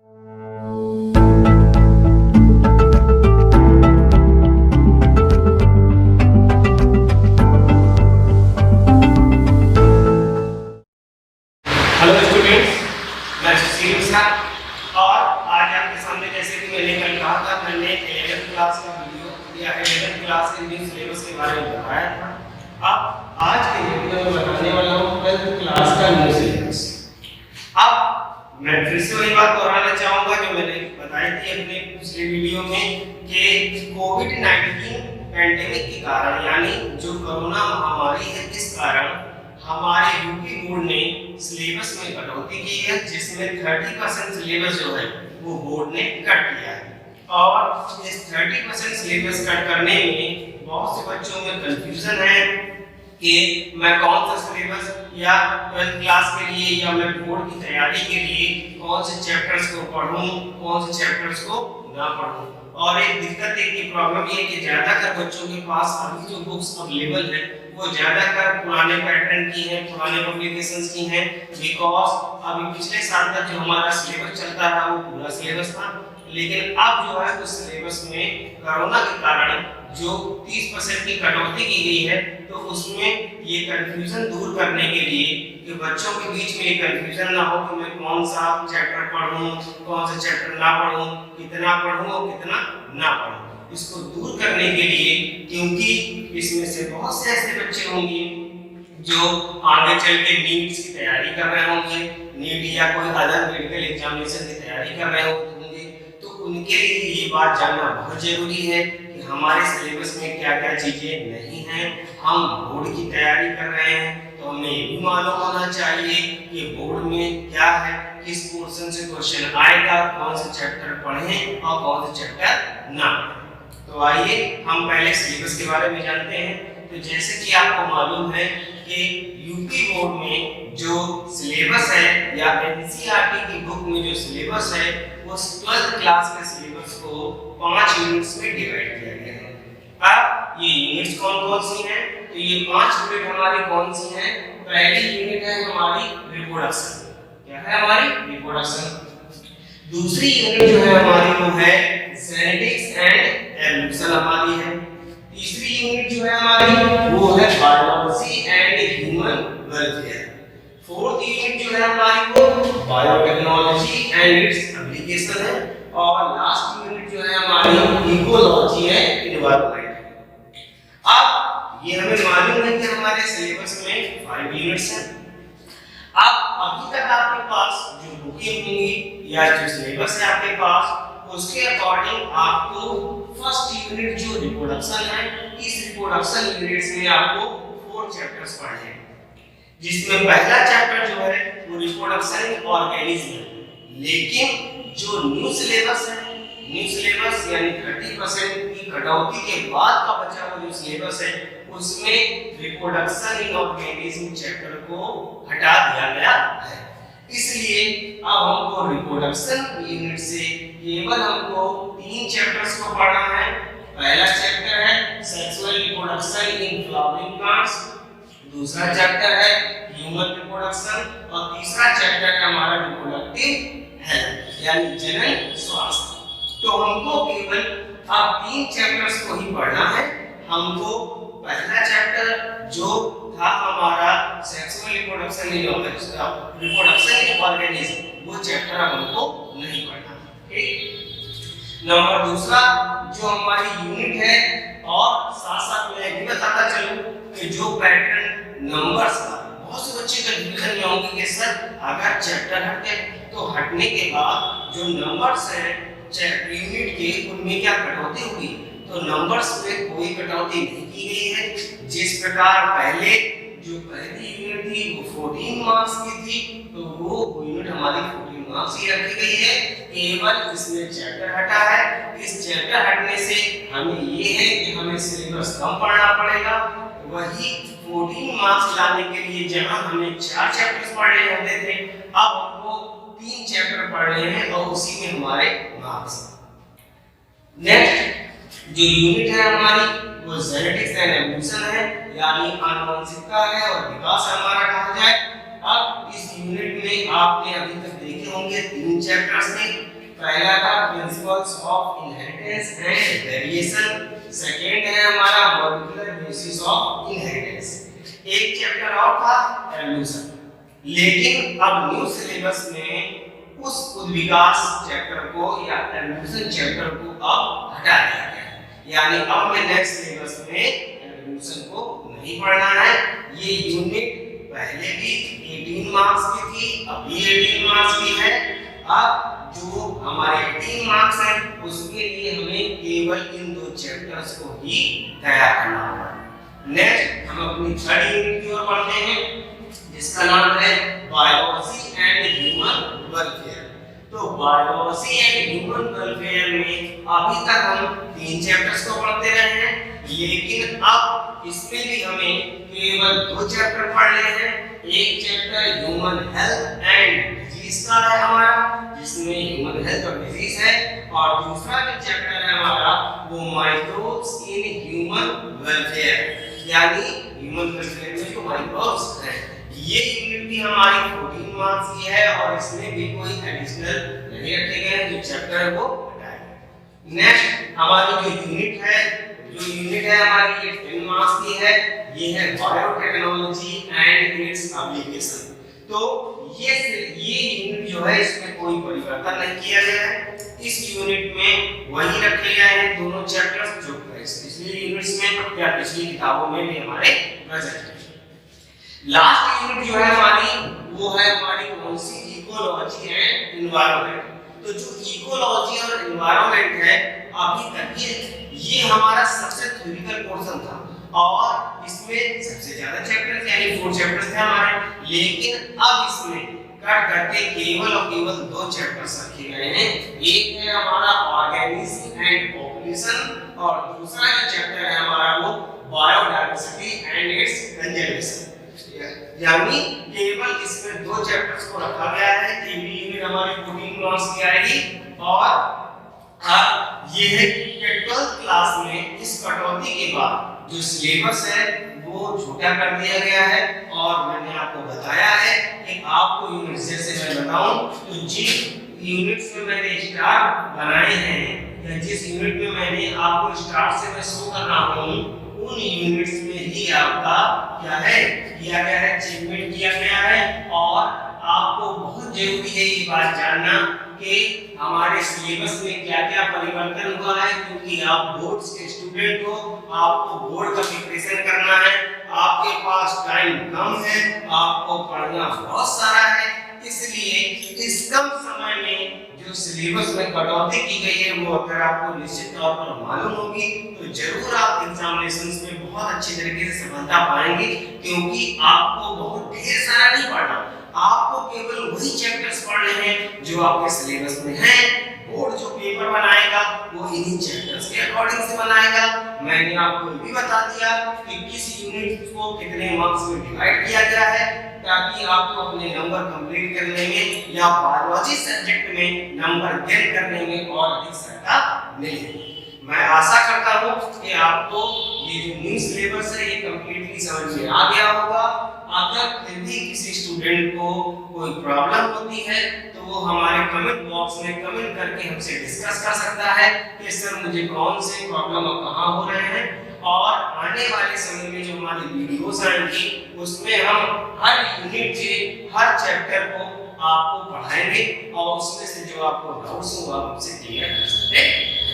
Hello students, मैं सुशील मिश्रा और आज आपके सामने जैसे कि मैंने कल कहा था, मैंने 11th क्लास का वीडियो या 11th क्लास के न्यू सिलेबस के बारे में बताया था। अब आज के वीडियो में बताने वाला हूँ 12th क्लास का न्यू सिलेबस। अब मैं फिर से वही बात दोहराना चाहूँगा जो मैंने बताई थी अपने पिछले वीडियो में कि कोविड-19 पैंडेमिक के कारण यानी जो कोरोना महामारी है, इस कारण हमारे यूपी बोर्ड ने सिलेबस में कटौती की है, जिसमें 30% सिलेबस जो है वो बोर्ड ने कट किया है। और इस 30% सिलेबस कट करने में बहुत से बच्चों में कंफ्यूजन है कि मैं कौन सा सिलेबस या 12th क्लास के लिए या मैं बोर्ड की तैयारी के लिए कौन से चैप्टर्स को पढ़ूं, कौन से चैप्टर्स को ना पढ़ूं। और एक दिक्कत एक प्रॉब्लम ये है कि ज्यादातर बच्चों के पास अभी जो बुक्स अवेलेबल है वो ज्यादातर पुराने पैटर्न की हैं, पुराने पब्लिकेशंस की हैं, बिकॉज अभी पिछले साल तक जो हमारा सिलेबस चलता रहा वो पूरा सिलेबस था, लेकिन अब जो है उस सिलेबस में कोरोना के कारण जो 30% की कटौती की गई है, तो उसमें ये कंफ्यूजन दूर करने के लिए कि बच्चों के बीच में ये कंफ्यूजन ना हो कि मैं कौन सा चैप्टर पढ़ूं, कौन सा चैप्टर ना पढ़ूं, कितना पढ़ूं और कितना ना पढ़ूं, इसको दूर करने के लिए, क्योंकि इसमें से बहुत से ऐसे बच्चे होंगे जो आगे चल के नीट्स की तैयारी कर रहे होंगे, नीट या कोई अदर मेडिकल एग्जामिनेशन की तैयारी कर रहे होंगे, तो उनके लिए ये बात जानना बहुत जरूरी है कि हमारे सिलेबस में क्या क्या चीजें नहीं हैं। हम बोर्ड की तैयारी कर रहे हैं तो हमें ये भी मालूम होना चाहिए कि बोर्ड में क्या है, किस पोर्शन से क्वेश्चन आएगा, कौन से चैप्टर पढ़ें और कौन से चैप्टर ना पढ़ें। तो आइए हम पहले सिलेबस के बारे में जानते हैं। तो जैसे कि आपको मालूम है कि यूपी बोर्ड में जो सिलेबस है या एनसीईआरटी की बुक में जो सिलेबस है वो 12th क्लास के सिलेबस को 5 यूनिट्स में डिवाइड किया गया है। अब ये यूनिट्स कौन-कौन सी हैं? तो ये 5 यूनिट हमारी कौन सी हैं? पहली यूनिट है हमारी रिप्रोडक्शन। क्या है हमारी? रिप्रोडक्शन। दूसरी यूनिट जो है हमारी वो है जेनेटिक्स एंड एवोल्यूशन हमारी है। तीसरी यूनिट जो है हमारी वो है biology and human welfare. Fourth unit जो है हमारी वो बायोटेक्नोलॉजी एंड इट्स एप्लीकेशन है। और लास्ट यूनिट जो है हमारी इकोलॉजी एंड एनवायरनमेंट। अब ये हमें मालूम है कि हमारे सिलेबस में 5 यूनिट्स हैं। अब अभी तक आपके पास जो बुकें होंगी या जो सिलेबस है आपके पास, उसके अकॉर्डिंग आपको फर्स्ट यूनिट जो रिप्रोडक्शन है, इस रिप्रोडक्शन यूनिट्स में आपको 4 चैप्टर्स पढ़ने हैं, जिसमें पहला चैप्टर जो है वो रिप्रोडक्शन इन ऑर्गेनिज्म। लेकिन जो न्यू सिलेबस है, न्यू सिलेबस यानी 30% की कटौती के बाद का बचा हुआ जो सिलेबस है उसमें रिप्रोडक्शन इन ऑर्गेनिज्म चैप्टर को हटा दिया गया है। इसलिए अब हमको रिप्रोडक्शन यूनिट से केवल हमको 3 चैप्टर्स को पढ़ना है। पहला चैप्टर है sexual reproduction in flowering plants, दूसरा चैप्टर है ह्यूमन रिप्रोडक्शन और तीसरा चैप्टर है हमारा रिप्रोडक्टिव हेल्थ यानी जनन स्वास्थ्य। तो हमको केवल अब 3 चैप्टर्स को ही पढ़ना है। हमको पहला चैप्टर जो था हमारा सेक्सुअल रिप्रोडक्शन इन ऑर्गेनिज्म वो चैप्टर हमको नहीं पढ़ना। ठीक। नंबर दूसरा जो हमारी यूनिट है, और साथ साथ मैं ये बताता चलूं कि जो पैटर्न नंबर्स का बहुत से बच्चे कंफ्यूजन में होंगे कि सर अगर चैप्टर हटे तो हटने के बाद जो नंबर्स हैं यूनिट के उनमें क्या कटौती होगी? तो नंबर्स में कोई कटौती नहीं की गई है। जिस प्रकार पहले जो पहली यूनिट थी वो 14 मार्क्स की थी, तो वो यूनिट हमारी 14 मार्क्स की रखी गई है। केवल इसमें चैप्टर हटा है। इस चैप्टर हटने से हमें ये है कि हमें सिलेबस कम पढ़ना पड़ेगा। वही 14 मार्क्स लाने के लिए जहां हमें 4 चैप्टर्स पढ़ने होते थे, अब हमको 3 चैप्टर पढ़ने हैं और उसी में हमारे मार्क्स। नेक्स्ट जो यूनिट है हमारी वो जेनेटिक्स एंड एवोल्यूशन है, यानी आनुवंशिकता है और विकास हमारा कहा जाए। अब इस यूनिट में आपने अभी तक देखे होंगे 3 चैप्टर्स थे। पहला था principles of inheritance and variation, second है हमारा मॉलिक्यूलर बेसिस ऑफ इनहेरिटेंस, एक चैप्टर और था एवोल्यूशन। लेकिन अब न्यू सिलेबस में उस उद्विकास चैप्टर को या एवोल्यूशन चैप्टर को अब हटा दिया गया है, यानी अब मैं नेक्स्ट सिलेबस में एवोल्यूशन को नहीं पढ़ना है। ये यूनिट पहले भी 18 मार्क्स की थी, अब भी 18 मार्क्स की है। अब जो हमारे 18 मार्क्स हैं उसके लिए हमें केवल इन दो चैप्टर्स को ही तैयार करना होगा। नेक्स्ट हम अपनी थर्ड यूनिट की ओर बढ़ते हैं, जिसका नाम है बायोलॉजी एंड ह्यूमन वेलफेयर। तो बायोलॉजी एंड ह्यूमन वेलफेयर में अभी तक हम 3 चैप्टर्स को पढ़ते रहे हैं, लेकिन अब इसमें भी हमें केवल 2 चैप्टर पढ़ने हैं। एक chapter human health and disease का है हमारा, जिसमें ह्यूमन हेल्थ और डिजीज है, और दूसरा जो चैप्टर है हमारा वो माइक्रोब्स इन ह्यूमन वेलफेयर, यानी ह्यूमन वेलफेयर में जो माइक्रोब्स हैं। ये यूनिट भी हमारी 14 मार्क्स की है और इसमें भी कोई एडिशनल नहीं रखे गए हैं, जो चैप्टर है वो हटाया गया। नेक्स्ट हमारी जो यूनिट है हमारी ये 10 मार्क्स की है, ये है बायोटेक्नोलॉजी एंड इट्स एप्लीकेशन। तो ये यूनिट जो है इसमें कोई परिवर्तन नहीं किया गया है। इस यूनिट में वही रखे गए हैं दोनों चैप्टर्स जो पिछली यूनिट्स में या पिछली किताबों में भी हमारे प्रेजेंट है। लास्ट यूनिट जो है हमारी वो है हमारी कौन सी, इकोलॉजी एंड एनवायरनमेंट। तो जो इकोलॉजी और एनवायरनमेंट है अभी तक ये हमारा सबसे थ्योरिटिकल पोर्शन था और इसमें सबसे ज्यादा चैप्टर्स यानी 4 चैप्टर्स थे हमारे, लेकिन अब इसमें कट करके केवल और केवल 2 चैप्टर्स रखे गए हैं। एक है हमारा ऑर्गेनिज्म एंड पॉपुलेशन और दूसरा जो चैप्टर है हमारा वो बायोडायवर्सिटी एंड इट्स कंजर्वेशन, यानी केवल इसमें 2 चैप्टर्स को रखा गया है। ये भी यूनिट हमारी 14 मार्क्स की आएगी। और ये है कि 12th क्लास में इस कटौती के बाद जो सिलेबस है वो छोटा कर दिया गया है, और मैंने आपको बताया है कि आपको यूनिट्स जैसे मैं बताऊं तो जिन यूनिट्स में मैंने स्टार बनाए हैं या जिस यूनिट में मैंने आपको स्टार से मैं शो कर रहा हूं उन यूनिट्स में ही आपका क्या है किया गया है, अचीवमेंट किया गया है। और आपको बहुत जरूरी है ये बात जानना कि हमारे सिलेबस में क्या-क्या परिवर्तन हुआ है, क्योंकि आप बोर्ड्स के स्टूडेंट हो, आपको बोर्ड का प्रिपरेशन करना है, आपके पास टाइम कम है, आपको पढ़ना बहुत सारा है, इसलिए इस कम समय में जो सिलेबस में कटौती की गई है वो अगर आपको निश्चित तौर पर मालूम होगी तो जरूर आप एग्जामिनेशंस में बहुत अच्छी तरीके से सफलता पाएंगे, क्योंकि आपको बहुत ढेर सारा नहीं पढ़ना, आपको केवल वही चैप्टर्स पढ़ने हैं जो आपके सिलेबस में हैं। बोर्ड जो पेपर बनाएगा वो इन्हीं चैप्टर्स के अकॉर्डिंग से बनाएगा। मैंने आपको भी बता दिया कि किस यूनिट को कितने मार्क्स में डिवाइड किया गया है, ताकि आपको अपने नंबर कंप्लीट करने में या बायोलॉजी सब्जेक्ट में नंबर गेन करने में और अधिक सहायता मिलेगी। मैं आशा करता हूँ कि आपको ये जो न्यू सिलेबस है ये कंप्लीटली समझ में आ गया होगा। अगर फिर भी किसी स्टूडेंट को कोई प्रॉब्लम होती है तो वो हमारे कमेंट बॉक्स में कमेंट करके हमसे डिस्कस कर सकता है कि सर मुझे कौन से प्रॉब्लम और कहाँ हो रहे हैं। और आने वाले समय में जो हमारी वीडियोस आएंगी उसमें हम हर यूनिट के हर चैप्टर को आपको पढ़ाएंगे और उसमें से जो आपको डाउट्स हो आप हमसे क्लियर कर सकते हैं।